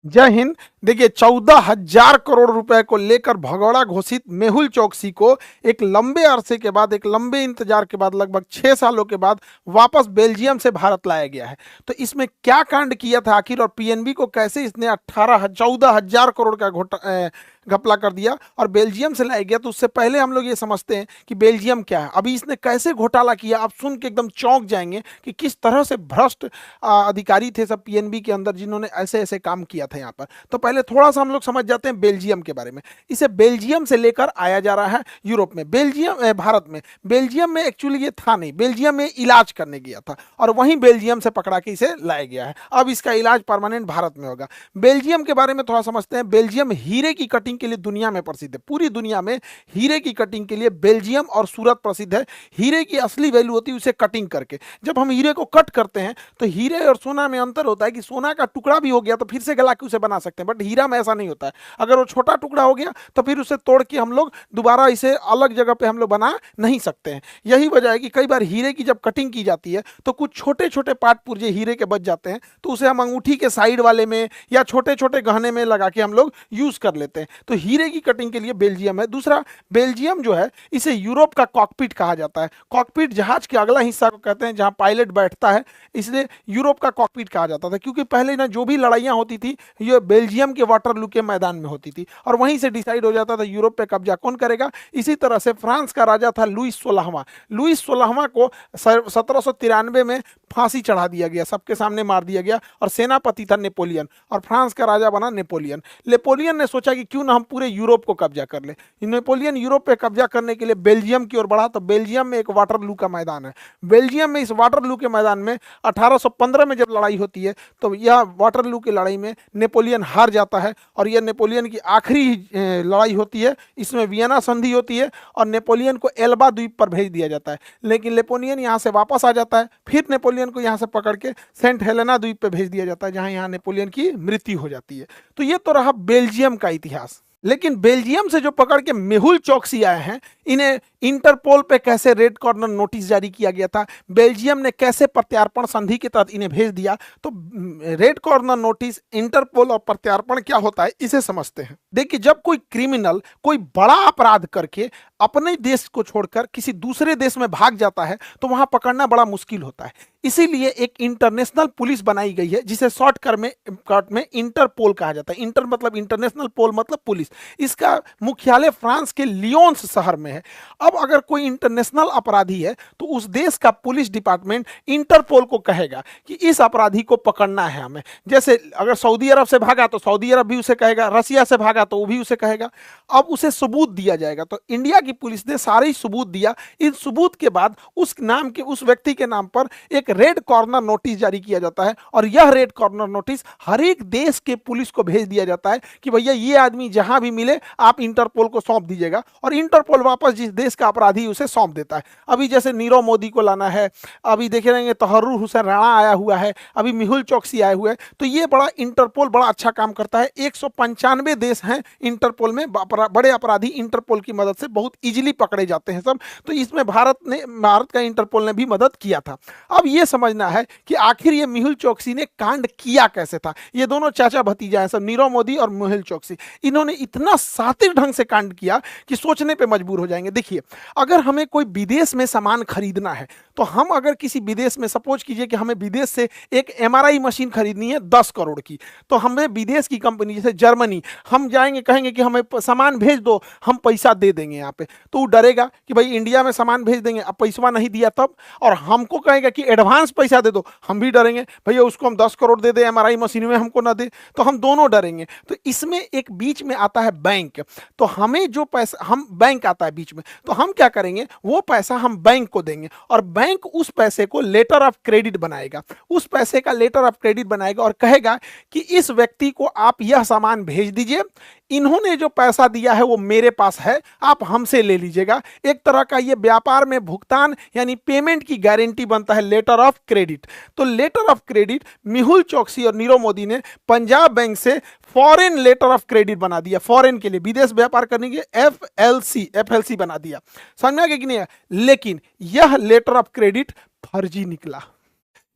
जय हिंद। देखिए, 14,000 करोड़ रुपए को लेकर भगौड़ा घोषित मेहुल चौकसी को एक लंबे अरसे के बाद, एक लंबे इंतजार के बाद, लगभग 6 सालों के बाद वापस बेल्जियम से भारत लाया गया है। तो इसमें क्या कांड किया था आखिर, और पीएनबी को कैसे इसने 14,000 करोड़ का घपला कर दिया और बेल्जियम से लाया गया। तो उससे पहले हम लोग ये समझते हैं कि बेल्जियम क्या है, अभी इसने कैसे घोटाला किया। आप सुन के एकदम चौंक जाएंगे कि किस तरह से भ्रष्ट अधिकारी थे सब पीएनबी के अंदर, जिन्होंने ऐसे ऐसे काम किया था यहाँ पर। तो पहले थोड़ा सा हम लोग समझ जाते हैं बेल्जियम के बारे में। इसे बेल्जियम से लेकर आया जा रहा है यूरोप में, भारत में। बेल्जियम में एक्चुअली ये था नहीं, बेल्जियम में इलाज करने गया था और वहीं बेल्जियम से पकड़ा के इसे लाया गया है। अब इसका इलाज परमानेंट भारत में होगा। बेल्जियम के बारे में थोड़ा समझते हैं। बेल्जियम हीरे की कटिंग के लिए दुनिया में प्रसिद्ध है। पूरी दुनिया में हीरे की कटिंग के लिए बेल्जियम और सूरत प्रसिद्ध है। हीरे की असली वैल्यू होती है उसे कटिंग करके। जब हम हीरे को कट करते हैं तो हीरे और सोना में अंतर होता है कि सोना का टुकड़ा भी हो गया तो फिर से गला के उसे बना सकते हैं, बट हीरा में ऐसा नहीं होता है। अगर वो छोटा टुकड़ा हो गया तो फिर उसे तोड़ के हम लोग दोबारा इसे अलग जगह पे हम लोग बना नहीं सकते हैं। यही वजह है कि कई बार हीरे की जब कटिंग की जाती है तो कुछ छोटे छोटे पार्ट पुर्जे हीरे के बच जाते हैं, तो उसे हम अंगूठी के साइड वाले में या छोटे छोटे गहने में लगा के हम लोग यूज कर लेते हैं। तो हीरे की कटिंग के लिए बेल्जियम है। दूसरा, बेल्जियम जो है इसे यूरोप का कॉकपिट कहा जाता है। कॉकपिट जहाज के अगला हिस्सा को कहते हैं जहां पायलट बैठता है, इसलिए यूरोप का कॉकपिट कहा जाता था। क्योंकि पहले ना जो भी लड़ाइयां होती थी ये बेल्जियम के वाटरलू के मैदान में होती थी और वहीं से डिसाइड हो जाता था यूरोप पे कब्जा कौन करेगा। इसी तरह से फ्रांस का राजा था लुईस 16वां को 1793 में फांसी चढ़ा दिया गया, सबके सामने मार दिया गया और सेनापति था नेपोलियन और फ्रांस का राजा बना नेपोलियन। नेपोलियन ने सोचा कि क्यों ना हम पूरे यूरोप को कब्जा कर ले। नेपोलियन यूरोप पे कब्जा करने के लिए बेल्जियम की ओर बढ़ा। तो बेल्जियम में एक वाटरलू का मैदान है। बेल्जियम में इस वाटरलू के मैदान में 1815 में जब लड़ाई होती है तो यह वाटरलू की लड़ाई में नेपोलियन हार जाता है और यह नेपोलियन की आखिरी लड़ाई होती है। इसमें वियना संधि होती है और नेपोलियन को एल्बा द्वीप पर भेज दिया जाता है। लेकिन नेपोलियन यहाँ से वापस आ जाता है, फिर नेपोलियन को यहाँ से पकड़ के सेंट हेलेना द्वीप पे भेज दिया जाता है, जहाँ यहाँ नेपोलियन की मृत्यु हो जाती है। तो ये तो रहा बेल्जियम का इतिहास। लेकिन बेल्जियम से जो पकड़ के मेहुल चौकसी आए हैं, इन्हें इंटरपोल पे कैसे रेड कॉर्नर नोटिस जारी किया गया था, बेल्जियम ने कैसे प्रत्यार्पण संधि के तहत इन्हें भेज दिया। तो रेड कॉर्नर नोटिस, इंटरपोल और प्रत्यार्पण क्या होता है इसे समझते हैं। देखिए, जब कोई क्रिमिनल कोई बड़ा अपराध करके अपने देश को छोड़कर किसी दूसरे देश में भाग जाता है तो वहां पकड़ना बड़ा मुश्किल होता है। इसीलिए एक इंटरनेशनल पुलिस बनाई गई है जिसे शॉर्टकट में इंटरपोल कहा जाता है। इंटर मतलब इंटरनेशनल, पोल मतलब पुलिस। इसका मुख्यालय फ्रांस के लियोन्स शहर में है। अब अगर कोई इंटरनेशनल अपराधी है तो उस देश का पुलिस डिपार्टमेंट इंटरपोल को कहेगा कि इस अपराधी को पकड़ना है हमें। जैसे अगर सऊदी अरब से भागा तो सऊदी अरब भी उसे कहेगा, रसिया से भागा तो वो भी उसे कहेगा। अब उसे सबूत दिया जाएगा। तो इंडिया की पुलिस ने सारे ही सबूत दिया। इन सबूत के बाद उस नाम के, उस व्यक्ति के नाम पर एक रेड कॉर्नर नोटिस जारी किया जाता है और यह रेड कॉर्नर नोटिस हर एक देश के पुलिस को भेज दिया जाता है कि भैया ये आदमी जहां भी मिले आप इंटरपोल को सौंप दीजिएगा। और इंटरपोल वापस जिस देश का अपराधी उसे सौंप देता है। अभी जैसे नीरव मोदी को लाना है, अभी देखे रहेंगे तहर्रुर हुसैन राणा आया हुआ है, अभी मेहुल चौकसी आए हुए हैं। तो ये बड़ा इंटरपोल बड़ा अच्छा काम करता है। 195 देश हैं इंटरपोल में, बड़े अपराधी इंटरपोल की मदद से बहुत इजीली पकड़े जाते हैं सब। तो इसमें भारत का इंटरपोल ने भी मदद किया था। अब ये समझना है कि आखिर ये मेहुल चौकसी ने कांड किया कैसे था। ये दोनों चाचा भतीजा हैं सब, नीरव मोदी और मेहुल चौकसी। इन्होंने इतना शातिर ढंग से कांड किया कि सोचने पे मजबूर हो जाएंगे। देखिए, अगर हमें कोई विदेश में सामान खरीदना है तो हम अगर किसी विदेश में, सपोज कीजिए कि हमें विदेश से एक एमआरआई मशीन खरीदनी है 10 करोड़ की, तो हमें विदेश की कंपनी जैसे जर्मनी, हम जाएंगे कहेंगे कि हमें सामान भेज दो, हम पैसा दे देंगे यहाँ पे। तो वो डरेगा कि भाई इंडिया में सामान भेज देंगे, अब पैसा नहीं दिया तब, और हमको कहेगा कि एडवांस पैसा दे दो, हम भी डरेंगे भैया उसको हम 10 करोड़ दे दे एमआरआई मशीन में, हमको ना दे, तो हम दोनों डरेंगे। तो इसमें एक बीच में आता है बैंक। तो हमें जो पैसा, हम बैंक आता है बीच में, तो हम क्या करेंगे, वो पैसा हम बैंक को देंगे और बैंक उस पैसे को लेटर ऑफ क्रेडिट बनाएगा। उस पैसे का लेटर ऑफ क्रेडिट बनाएगा और कहेगा कि इस व्यक्ति को आप यह सामान भेज दीजिए, इन्होंने जो पैसा दिया है वो मेरे पास है, आप हमसे ले लीजिएगा। एक तरह का ये व्यापार में भुगतान यानी पेमेंट की गारंटी बनता है लेटर ऑफ क्रेडिट। तो लेटर ऑफ क्रेडिट मेहुल चौकसी और नीरव मोदी ने पंजाब बैंक से फॉरेन लेटर ऑफ क्रेडिट बना दिया, फॉरेन के लिए, विदेश व्यापार करने के एफएलसी बना दिया। समझ में आ गया कि नहीं? लेकिन यह लेटर ऑफ क्रेडिट फर्जी निकला।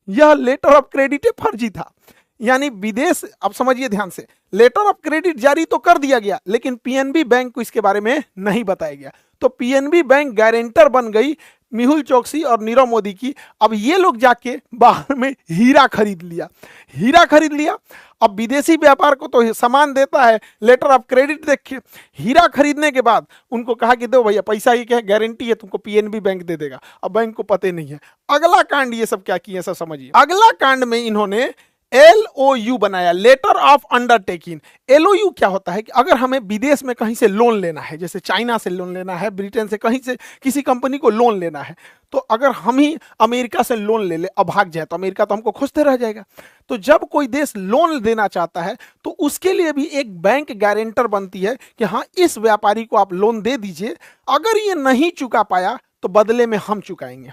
यह लेटर ऑफ क्रेडिट फर्जी था। यानी विदेश, अब समझिए ध्यान से, लेटर ऑफ क्रेडिट जारी तो कर दिया गया लेकिन पीएनबी बैंक को इसके बारे में नहीं बताया गया। तो पीएनबी बैंक गारंटर बन गई मेहुल चोकसी और नीरव मोदी की। अब ये लोग जाके बाहर में हीरा खरीद लिया, हीरा खरीद लिया। अब विदेशी व्यापार को तो सामान देता है लेटर ऑफ क्रेडिट देख के, हीरा खरीदने के बाद उनको कहा कि दो भैया पैसा, ये क्या गारंटी है तुमको, पीएनबी बैंक दे देगा। अब बैंक को पता नहीं है। अगला कांड ये सब क्या किए सब समझिए। अगला कांड में इन्होंने LOU बनाया, लेटर ऑफ अंडरटेकिंग। LOU क्या होता है कि अगर हमें विदेश में कहीं से लोन लेना है, जैसे चाइना से लोन लेना है, ब्रिटेन से, कहीं से किसी कंपनी को लोन लेना है, तो अगर हम ही अमेरिका से लोन ले ले, अब भाग जाए तो अमेरिका तो हमको खोजते रह जाएगा। तो जब कोई देश लोन देना चाहता है तो उसके लिए भी एक बैंक गारंटर बनती है कि हाँ इस व्यापारी को आप लोन दे दीजिए, अगर ये नहीं चुका पाया तो बदले में हम चुकाएंगे।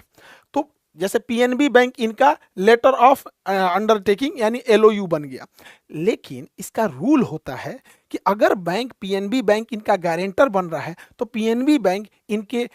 तो जैसे पीएनबी बैंक इनका लेटर ऑफ अंडरटेकिंग यानी LOU बन गया। लेकिन इसका रूल होता है कि अगर बैंक, पीएनबी बैंक इनका गारंटर बन रहा है तो पीएनबी बैंक इनके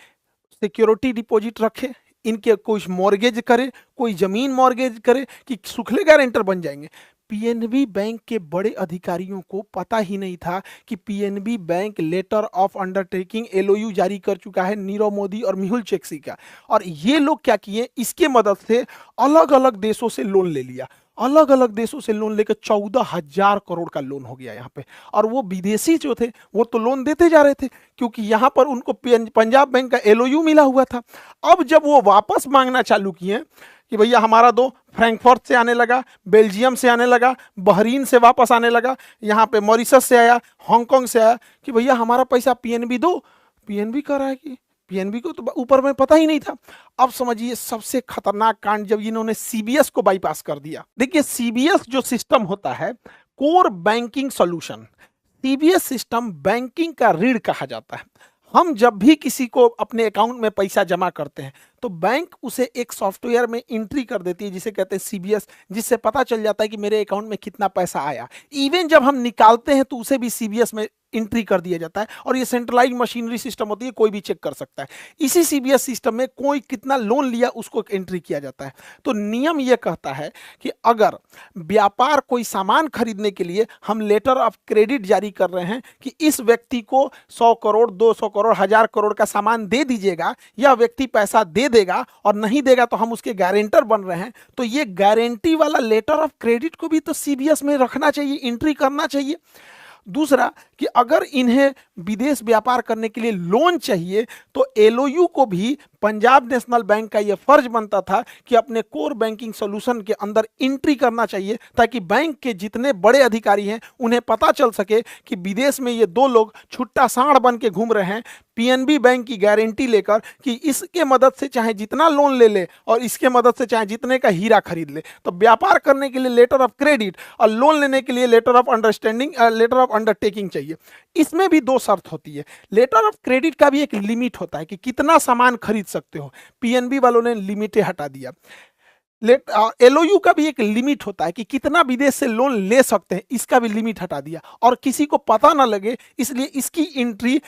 सिक्योरिटी डिपॉजिट रखे, इनके कुछ मॉर्गेज करे, कोई जमीन मॉर्गेज करे कि सूखले गारंटर बन जाएंगे। पीएनबी बैंक के बड़े अधिकारियों को पता ही नहीं था कि PNB bank letter of undertaking LOU जारी कर चुका है नीरव मोदी और मेहुल चोकसी का। और ये लोग क्या किए, इसके मदद से अलग अलग देशों से लोन ले लिया, अलग अलग देशों से लोन लेकर 14,000 करोड़ का लोन हो गया यहाँ पे। और वो विदेशी जो थे वो तो लोन देते जा रहे थे क्योंकि यहाँ पर उनको पंजाब बैंक का LOU मिला हुआ था। अब जब वो वापस मांगना चालू किए कि भैया हमारा दो, फ्रैंकफर्ट से आने लगा, बेल्जियम से आने लगा, बहरीन से वापस आने लगा, यहाँ पे मॉरिशस से आया, हांगकांग से आया कि भैया हमारा पैसा पीएनबी दो। पीएनबी कह रहा है कि पीएनबी को तो ऊपर में पता ही नहीं था। अब समझिए सबसे खतरनाक कांड जब इन्होंने सीबीएस को बाईपास कर दिया। देखिए सीबीएस जो सिस्टम होता है, core banking solution, CBS system banking का रीढ़ कहा जाता है। हम जब भी किसी को अपने अकाउंट में पैसा जमा करते हैं तो बैंक उसे एक सॉफ्टवेयर में एंट्री कर देती है जिसे कहते हैं सीबीएस, जिससे पता चल जाता है कि मेरे अकाउंट में कितना पैसा आया। इवन जब हम निकालते हैं तो उसे भी सीबीएस में एंट्री कर दिया जाता है और ये सेंट्रलाइज मशीनरी सिस्टम होती है, कोई भी चेक कर सकता है। इसी सीबीएस सिस्टम में कोई कितना लोन लिया उसको एंट्री किया जाता है। तो नियम यह कहता है कि अगर व्यापार कोई सामान खरीदने के लिए हम लेटर ऑफ क्रेडिट जारी कर रहे हैं कि इस व्यक्ति को 100 करोड़ 200 करोड़ 1000 करोड़ का सामान दे दीजिएगा, यह व्यक्ति पैसा दे देगा और नहीं देगा तो हम उसके गारंटर बन रहे हैं, तो ये गारंटी वाला लेटर ऑफ क्रेडिट को भी तो सीबीएस में रखना चाहिए, एंट्री करना चाहिए। दूसरा कि अगर इन्हें विदेश व्यापार करने के लिए लोन चाहिए तो LOU को भी पंजाब नेशनल बैंक का यह फर्ज बनता था कि अपने कोर बैंकिंग सॉल्यूशन के अंदर एंट्री करना चाहिए ताकि बैंक के जितने बड़े अधिकारी हैं उन्हें पता चल सके कि विदेश में ये दो लोग छुट्टा सांड बन के घूम रहे हैं, पीएनबी बैंक की गारंटी लेकर कि इसके मदद से चाहे जितना लोन ले ले और इसके मदद से चाहे जितने का हीरा खरीद ले। तो व्यापार करने के लिए लेटर ऑफ क्रेडिट और लोन लेने के लिए letter of understanding, letter of undertaking चाहिए। इसमें भी दो शर्त होती है। लेटर ऑफ क्रेडिट का भी एक लिमिट होता है कि कितना सामान खरीद सकते हो, पीएनबी वालों ने लिमिट हटा दिया। LOU का भी एक लिमिट होता है कि कितना विदेश से लोन ले सकते हैं, इसका भी लिमिट हटा दिया और किसी को पता ना लगे इसलिए इसकी एंट्री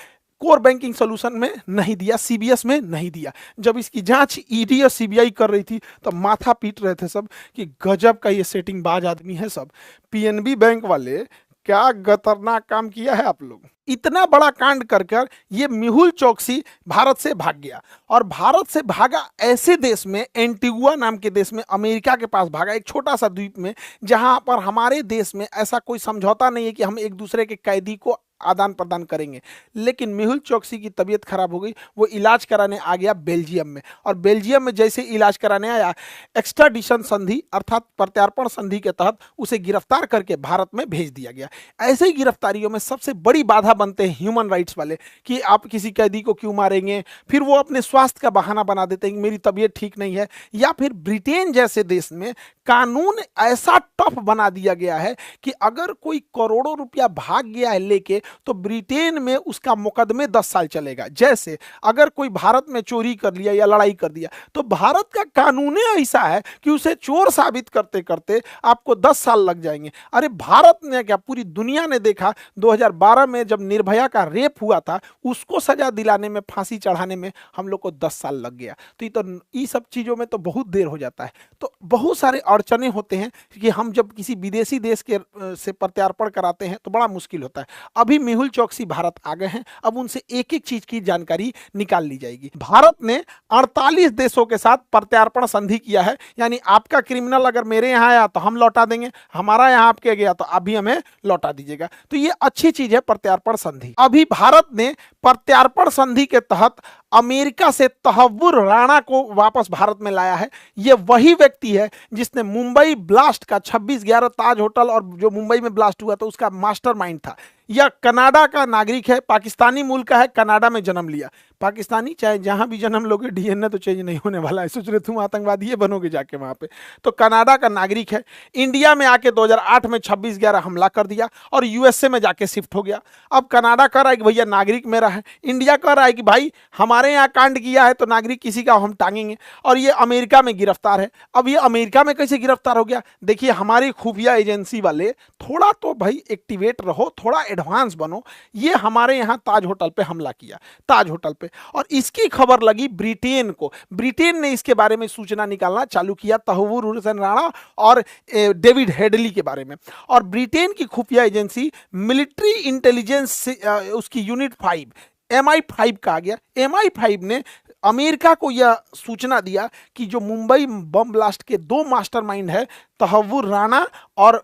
कोर बैंकिंग सॉल्यूशन में नहीं दिया, सीबीएस में नहीं दिया। जब इसकी जांच ईडी और सीबीआई कर रही थी तो माथा पीट रहे थे सब कि गजब का ये सेटिंग बाज आदमी है सब, पीएनबी बैंक वाले क्या खतरनाक काम किया है आप लोग। इतना बड़ा कांड कर कर ये मेहुल चोकसी भारत से भाग गया और भारत से भागा ऐसे देश में, एंटीगुआ नाम के देश में, अमेरिका के पास भागा, एक छोटा सा द्वीप में जहां पर हमारे देश में ऐसा कोई समझौता नहीं है कि हम एक दूसरे के कैदी को आदान प्रदान करेंगे। लेकिन मेहुल चोकसी की तबीयत खराब हो गई, वो इलाज कराने आ गया बेल्जियम में और बेल्जियम में जैसे इलाज कराने आया एक्स्ट्राडिशन संधि अर्थात प्रत्यार्पण संधि के तहत उसे गिरफ्तार करके भारत में भेज दिया गया। ऐसे ही गिरफ्तारियों में सबसे बड़ी बाधा बनते हैं ह्यूमन राइट्स वाले कि आप किसी कैदी को क्यों मारेंगे, फिर वो अपने स्वास्थ्य का बहाना बना देते हैं कि मेरी तबीयत ठीक नहीं है। या फिर ब्रिटेन जैसे देश में कानून ऐसा टफ बना दिया गया है कि अगर कोई करोड़ों रुपया भाग गया है लेके तो ब्रिटेन में उसका मुकदमे 10 साल चलेगा। जैसे अगर कोई भारत में चोरी कर लिया या लड़ाई कर दिया तो भारत का कानून ऐसा है कि उसे चोर साबित करते करते आपको 10 साल लग जाएंगे। अरे भारत ने क्या, पूरी दुनिया ने देखा 2012 में जब निर्भया का रेप हुआ था, उसको सजा दिलाने में, फांसी चढ़ाने में हम लोग को 10 साल लग गया। तो ये सब चीजों में तो बहुत देर हो जाता है। तो बहुत सारे अड़चने होते हैं कि हम जब किसी विदेशी देश के से प्रत्यार्पण कराते हैं तो बड़ा मुश्किल होता है। अभी मेहुल चौकसी भारत आ गए हैं, अब उनसे एक एक चीज की जानकारी निकाल ली जाएगी। भारत ने 48 देशों के साथ प्रत्यार्पण संधि किया है, यानी आपका क्रिमिनल अगर मेरे यहाँ आया तो हम लौटा देंगे, हमारा यहाँ आपके गया तो आप भी हमें लौटा दीजिएगा। तो ये अच्छी चीज है प्रत्यार्पण संधि। अभी भारत ने प्रत्यार्पण संधि के तहत अमेरिका से तहव्वुर राणा को वापस भारत में लाया है। ये वही व्यक्ति है जिसने मुंबई ब्लास्ट का 26/11 ताज होटल और जो मुंबई में ब्लास्ट हुआ था उसका मास्टरमाइंड था। यह कनाडा का नागरिक है, पाकिस्तानी मूल का है, कनाडा में जन्म लिया। पाकिस्तानी चाहे जहां भी जन्म लोगे, डीएनए तो चेंज नहीं होने वाला है। सोच रहे तुम आतंकवादी ये बनोगे जाके वहां पे। तो कनाडा का नागरिक है, इंडिया में आके 2008 में 26/11 हमला कर दिया और यूएसए में जाके शिफ्ट हो गया। अब कनाडा कह रहा है कि भैया नागरिक मेरा है, इंडिया कह रहा है कि भाई हमारे यहाँ कांड किया है तो नागरिक किसी का हम टांगेंगे, और ये अमेरिका में गिरफ्तार है। अब ये अमेरिका में कैसे गिरफ्तार हो गया? देखिए, हमारी खुफिया एजेंसी वाले थोड़ा तो भाई एक्टिवेट रहो, थोड़ा एडवांस बनो। ये हमारे यहाँ ताज होटल पे हमला किया, ताज होटल पे, और इसकी खबर लगी ब्रिटेन को। ब्रिटेन ने इसके बारे में सूचना निकालना चालू किया, तहव्वुर राणा और डेविड हेडली के बारे में। और ब्रिटेन की खुफिया एजेंसी मिलिट्री इंटेलिजेंस उसकी यूनिट 5 MI5 कहा गया, MI5 ने अमेरिका को यह सूचना दिया कि जो मुंबई बम ब्लास्ट के 2 मास्टरमाइंड है, तहव्वुर राणा और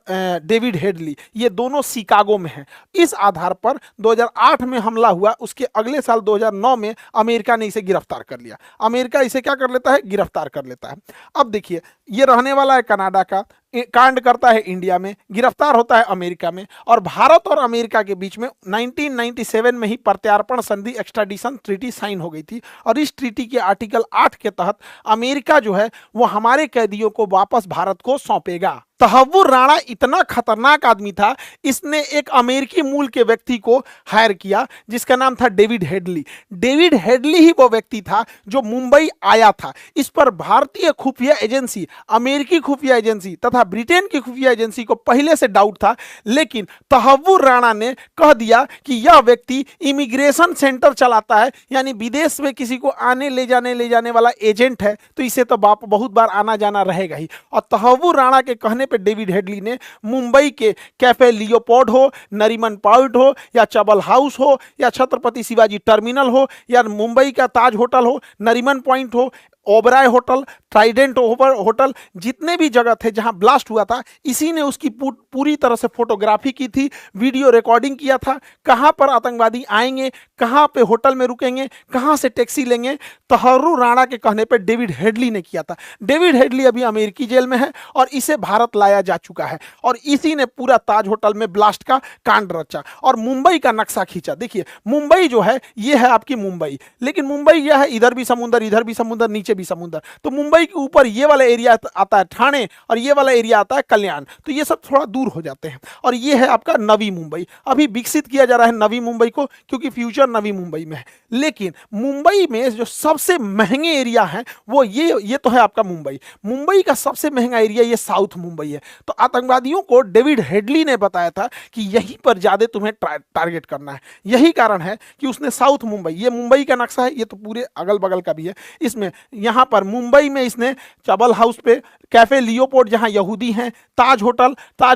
डेविड हेडली, ये दोनों शिकागो में हैं। इस आधार पर 2008 में हमला हुआ, उसके अगले साल 2009 में अमेरिका ने इसे गिरफ्तार कर लिया। अमेरिका इसे क्या कर लेता है? गिरफ्तार कर लेता है। अब देखिए, ये रहने वाला है कनाडा का, कांड करता है इंडिया में, गिरफ्तार होता है अमेरिका में, और भारत और अमेरिका के बीच में 1997 में ही प्रत्यार्पण संधि एक्स्ट्राडिशन ट्रीटी साइन हो गई थी। और इस ट्रीटी के आर्टिकल 8 के तहत अमेरिका जो है वो हमारे कैदियों को वापस भारत को सौंपेगा। तहव्वुर राणा इतना खतरनाक आदमी था, इसने एक अमेरिकी मूल के व्यक्ति को हायर किया जिसका नाम था डेविड हेडली। डेविड हेडली ही वो व्यक्ति था जो मुंबई आया था। इस पर भारतीय खुफिया एजेंसी, अमेरिकी खुफिया एजेंसी तथा ब्रिटेन की खुफिया एजेंसी को पहले से डाउट था, लेकिन तहव्वुर राणा ने कह दिया कि यह व्यक्ति इमिग्रेशन सेंटर चलाता है, यानी विदेश में किसी को आने ले जाने वाला एजेंट है, तो इसे तो बहुत बार आना जाना रहेगा ही। और तहव्वुर राणा के कहने पे डेविड हेडली ने मुंबई के कैफे लियोपोल्ड हो, नरीमन पॉइंट हो, या चबल हाउस हो, या छत्रपति शिवाजी टर्मिनल हो, या मुंबई का ताज होटल हो, नरीमन पॉइंट हो, ओबराय होटल, ट्राइडेंट होटल, जितने भी जगह थे जहां ब्लास्ट हुआ था, इसी ने उसकी पूरी तरह से फोटोग्राफी की थी, वीडियो रिकॉर्डिंग किया था। कहां पर आतंकवादी आएंगे, कहां पे होटल में रुकेंगे, कहां से टैक्सी लेंगे, तहव्वुर राणा के कहने पे डेविड हेडली ने किया था। डेविड हेडली अभी अमेरिकी जेल में है और इसे भारत लाया जा चुका है, और इसी ने पूरा ताज होटल में ब्लास्ट का कांड रचा और मुंबई का नक्शा खींचा। देखिए, मुंबई जो है ये है आपकी मुंबई, लेकिन मुंबई यह है, इधर भी समुंदर, इधर भी समुंदर, नीचे भी समुंदर। तो मुंबई के ऊपर ये वाला एरिया आता है ठाणे, और ये वाला एरिया आता है कल्याण, तो ये सब थोड़ा दूर हो जाते हैं। और ये है आपका नवी मुंबई। अभी विकसित किया जा रहा है नवी मुंबई को, क्योंकि फ्यूचर नवी मुंबई में है। लेकिन मुंबई में जो सबसे महंगे एरिया है वो ये तो है आपका मुंबई। मुंबई का सबसे महंगा एरिया ये साउथ मुंबई है। तो आतंकवादियों को डेविड हेडली ने बताया था कि यहीं पर ज्यादा तुम्हें टारगेट करना है। यही कारण है कि उसने साउथ मुंबई, ये मुंबई का नक्शा है, ये तो पूरे अगल बगल का भी है, इसमें यहां पर मुंबई में इसने चबल हाउस पे, कैफे लियोपोल्ड जहां यहूदी हैं, ताज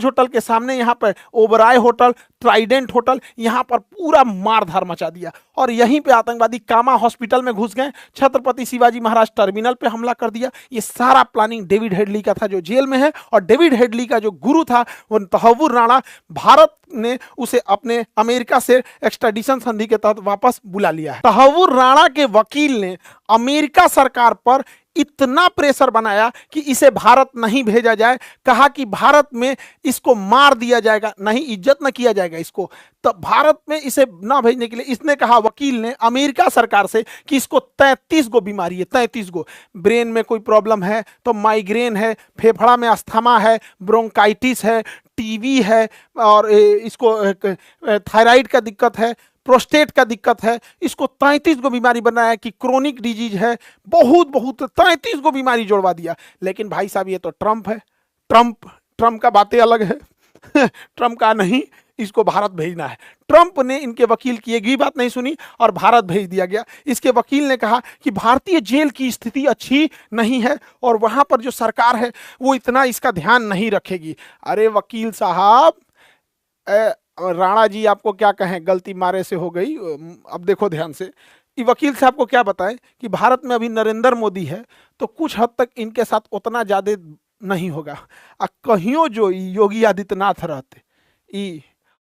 होटल के सामने यहां पर ओबराय होटल, ट्राइडेंट होटल, यहां पर पूरा मारधार मचा दिया। और यहीं पे आतंकवादी कामा हॉस्पिटल में घुस गए, छत्रपति शिवाजी महाराज टर्मिनल पे हमला कर दिया। ये सारा प्लानिंग डेविड हेडली का था जो जेल में है, और डेविड हेडली का जो गुरु था वो तहव्वुर राणा, भारत ने उसे अपने अमेरिका से एक्स्ट्राडिशन संधि के तहत वापस बुला लिया है। तहव्वुर राणा के वकील ने अमेरिका सरकार पर इतना प्रेशर बनाया कि इसे भारत नहीं भेजा जाए। कहा कि भारत में इसको मार दिया जाएगा, नहीं इज्जत न किया जाएगा इसको, तो भारत में इसे ना भेजने के लिए इसने कहा, वकील ने, अमेरिका सरकार से कि इसको 33 गो बीमारी है, 33 गो। ब्रेन में कोई प्रॉब्लम है तो माइग्रेन है, फेफड़ा में अस्थमा है, ब्रोंकाइटिस है, टीवी है, और इसको थायराइड का दिक्कत है, प्रोस्टेट का दिक्कत है, इसको 33 गो बीमारी बनाया कि क्रोनिक डिजीज है, बहुत बहुत 33 गो बीमारी जोड़वा दिया। लेकिन भाई साहब ये तो ट्रंप है, ट्रंप ट्रंप का बातें अलग है। ट्रंप का नहीं, इसको भारत भेजना है। ट्रंप ने इनके वकील की एक भी बात नहीं सुनी और भारत भेज दिया गया। इसके वकील ने कहा कि भारतीय जेल की स्थिति अच्छी नहीं है और वहां पर जो सरकार है वो इतना इसका ध्यान नहीं रखेगी। अरे वकील साहब, राणा जी आपको क्या कहें, गलती मारे से हो गई। अब देखो ध्यान से, ये वकील साहब को क्या बताएं कि भारत में अभी नरेंद्र मोदी है तो कुछ हद तक इनके साथ उतना ज्यादा नहीं होगा। कहियो जो योगी आदित्यनाथ रहते, ई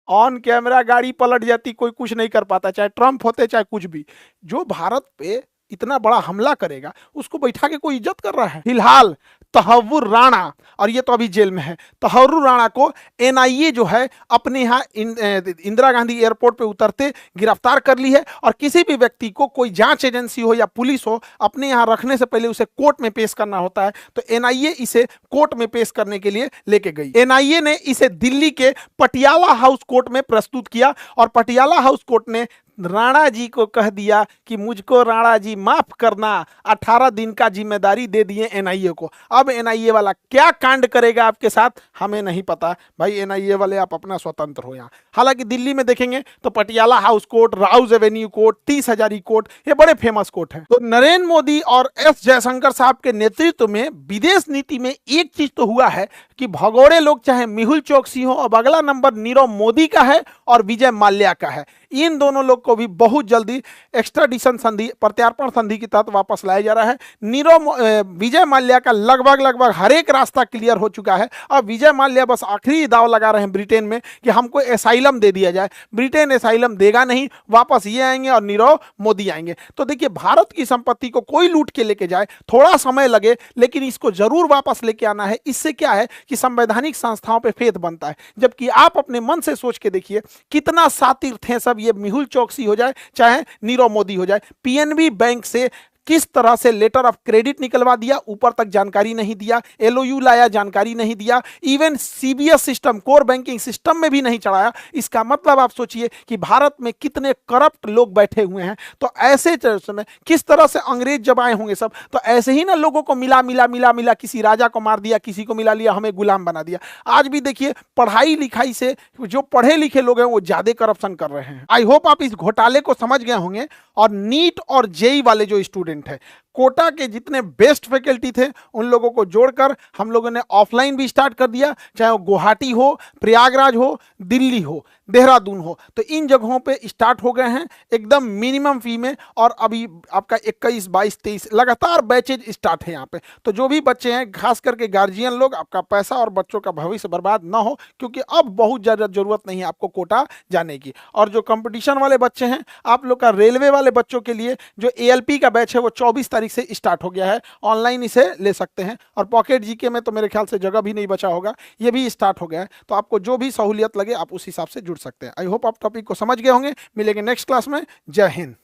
ऑन कैमरा गाड़ी पलट जाती, कोई कुछ नहीं कर पाता, चाहे ट्रंप होते चाहे कुछ भी। जो भारत पे इतना बड़ा हमला करेगा उसको बैठा के कोई इज्जत कर रहा है। फिलहाल तहव्वुर राणा, और ये तो अभी जेल में है, तहव्वुर राणा को एनआईए जो है अपने यहाँ इंदिरा गांधी एयरपोर्ट पे उतरते गिरफ्तार कर ली है। और किसी भी व्यक्ति को कोई जांच एजेंसी हो या पुलिस हो अपने यहाँ रखने से पहले उसे कोर्ट में पेश करना होता है। तो एनआईए इसे कोर्ट में पेश करने के लिए लेके गई। एनआईए ने इसे दिल्ली के पटियाला हाउस कोर्ट में प्रस्तुत किया और पटियाला हाउस कोर्ट ने राणा जी को कह दिया कि मुझको राणा जी माफ करना, 18 दिन का जिम्मेदारी दे दिए एनआईए को। अब एनआईए वाला क्या कांड करेगा आपके साथ हमें नहीं पता। भाई एनआईए वाले आप अपना स्वतंत्र हो यहाँ। हालांकि दिल्ली में देखेंगे तो Patiala house court, Rouse Avenue court, 30 Hazari court, ये बड़े फेमस कोर्ट हैं। तो नरेंद्र मोदी और एस जयशंकर साहब के नेतृत्व में विदेश नीति में एक चीज तो हुआ है कि भगोड़े लोग चाहे मेहुल चोकसी हो, अब अगला नंबर नीरव मोदी का है और विजय माल्या का है। इन दोनों लोग को भी बहुत जल्दी एक्स्ट्राडिशन संधि, प्रत्यार्पण संधि के तहत वापस लाया जा रहा है। विजय माल्या का लगभग हर एक रास्ता क्लियर हो चुका है। अब विजय माल्या बस आखिरी दाव लगा रहे हैं ब्रिटेन में कि हमको एसाइलम दे दिया जाए। ब्रिटेन एसाइलम देगा नहीं, वापस ये आएंगे और नीरव मोदी आएंगे। तो देखिए, भारत की संपत्ति को कोई लूट के लेके जाए, थोड़ा समय लगे लेकिन इसको जरूर वापस लेके आना है। इससे क्या है कि संवैधानिक संस्थाओं पर फेथ बनता है। जबकि आप अपने मन से सोच के देखिए कितना शातिर थे सब, ये मेहुल चोकसी हो जाए चाहे नीरव मोदी हो जाए। पीएनबी बैंक से किस तरह से लेटर ऑफ क्रेडिट निकलवा दिया, ऊपर तक जानकारी नहीं दिया, एलओयू लाया, जानकारी नहीं दिया, even CBS system, core banking system में भी नहीं चढ़ाया। इसका मतलब आप सोचिए कि भारत में कितने करप्ट लोग बैठे हुए हैं। तो ऐसे में किस तरह से अंग्रेज जब आए होंगे सब, तो ऐसे ही ना लोगों को मिला मिला मिला मिला, किसी राजा को मार दिया, किसी को मिला लिया, हमें गुलाम बना दिया। आज भी देखिए पढ़ाई लिखाई से जो पढ़े लिखे लोग हैं वो ज्यादा करप्शन कर रहे हैं। आई होप आप इस घोटाले को समझ गए होंगे। और नीट और जेई वाले जो स्टूडेंट है, कोटा के जितने बेस्ट फैकल्टी थे उन लोगों को जोड़कर हम लोगों ने ऑफलाइन भी स्टार्ट कर दिया, चाहे वो गुवाहाटी हो, प्रयागराज हो, दिल्ली हो, देहरादून हो। तो इन जगहों पे स्टार्ट हो गए हैं एकदम मिनिमम फी में। और अभी आपका 21, 22, 23 लगातार बैचेज स्टार्ट है यहाँ पे। तो जो भी बच्चे हैं, खास करके गार्जियन लोग, आपका पैसा और बच्चों का भविष्य बर्बाद ना हो, क्योंकि अब बहुत ज़्यादा जरूरत नहीं है आपको कोटा जाने की। और जो कंपटीशन वाले बच्चे हैं, आप लोग का रेलवे वाले बच्चों के लिए जो एएलपी का बैच है वो 24 तारीख से स्टार्ट हो गया है। ऑनलाइन इसे ले सकते हैं। और पॉकेट जीके में तो मेरे ख्याल से जगह भी नहीं बचा होगा, ये भी स्टार्ट हो गया है। तो आपको जो भी सहूलियत लगे आप उस हिसाब से जुड़ सकते हैं। आई होप आप टॉपिक को समझ गए होंगे। मिलेंगे नेक्स्ट क्लास में। जय हिंद।